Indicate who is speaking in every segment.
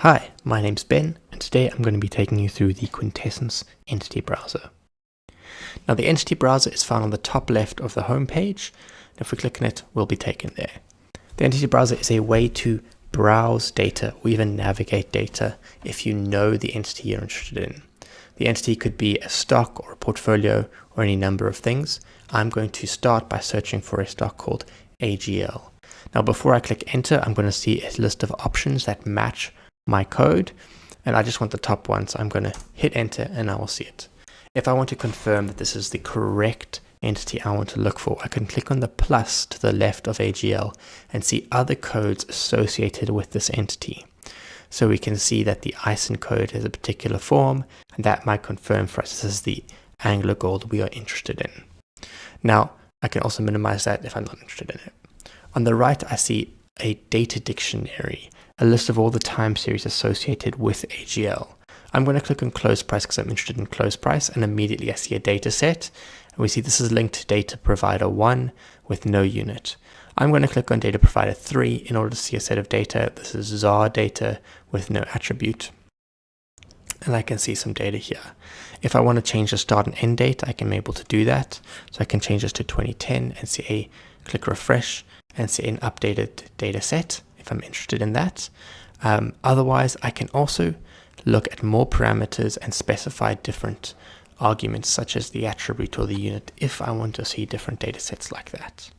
Speaker 1: Hi, my name's Ben, and today I'm going to be taking you through the Quintessence Entity Browser. Now, the Entity Browser is found on the top left of the home page. If we click on it, we'll be taken there. The Entity Browser is a way to browse data or even navigate data if you know the entity you're interested in. The entity could be a stock or a portfolio or any number of things. I'm going to start by searching for a stock called AGL. Now, before I click enter, I'm going to see a list of options that match my code, and I just want the top one, so I'm going to hit enter and I will see it. If I want to confirm that this is the correct entity I want to look for, I can click on the plus to the left of AGL and see other codes associated with this entity. So we can see that the ISIN code has a particular form, and that might confirm for us this is the Anglo Gold we are interested in. Now, I can also minimize that if I'm not interested in it. On the right, I see a data dictionary, a list of all the time series associated with AGL. I'm going to click on close price because I'm interested in close price, and immediately I see a data set. And we see this is linked to data provider 1 with no unit. I'm going to click on data provider 3 in order to see a set of data. This is ZAR data with no attribute. And I can see some data here. If I want to change the start and end date, I can be able to do that. So I can change this to 2010 and see click refresh and see an updated data set if I'm interested in that. Otherwise, I can also look at more parameters and specify different arguments such as the attribute or the unit if I want to see different data sets like that.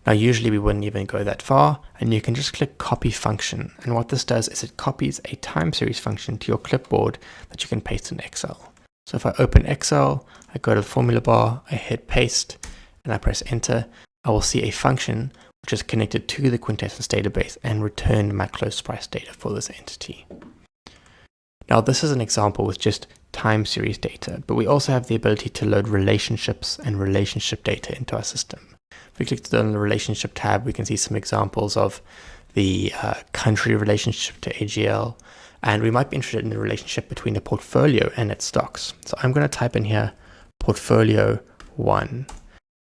Speaker 1: Now, usually we wouldn't even go that far, and you can just click copy function. And what this does is it copies a time series function to your clipboard that you can paste in Excel. So if I open Excel, I go to the formula bar, I hit paste, and I press enter, I will see a function which is connected to the Quintessence database and return my close price data for this entity. Now, this is an example with just time series data, but we also have the ability to load relationships and relationship data into our system. If we click on the relationship tab, we can see some examples of the country relationship to AGL, and we might be interested in the relationship between a portfolio and its stocks. So I'm going to type in here portfolio 1.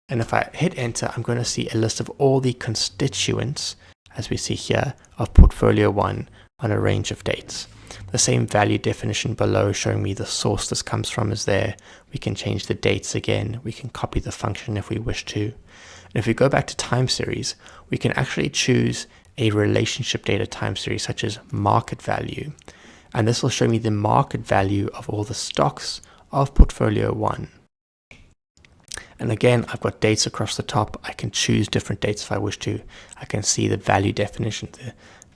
Speaker 1: And if I hit enter, I'm going to see a list of all the constituents, as we see here, of portfolio 1 on a range of dates. The same value definition below showing me the source this comes from is there. We can change the dates again. We can copy the function if we wish to. And if we go back to time series, we can actually choose a relationship data time series such as market value. And this will show me the market value of all the stocks of portfolio 1. And again, I've got dates across the top. I can choose different dates if I wish to. I can see the value definition,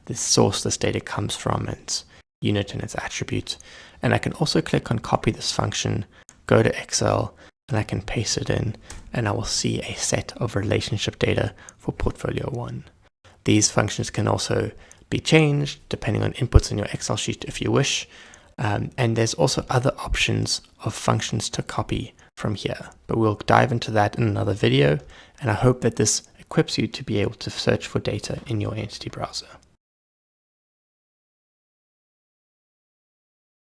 Speaker 1: the source this data comes from, its unit and its attribute. And I can also click on copy this function, go to Excel, and I can paste it in, and I will see a set of relationship data for portfolio 1. These functions can also be changed depending on inputs in your Excel sheet if you wish. And there's also other options of functions to copy from here, but we'll dive into that in another video, and I hope that this equips you to be able to search for data in your entity browser.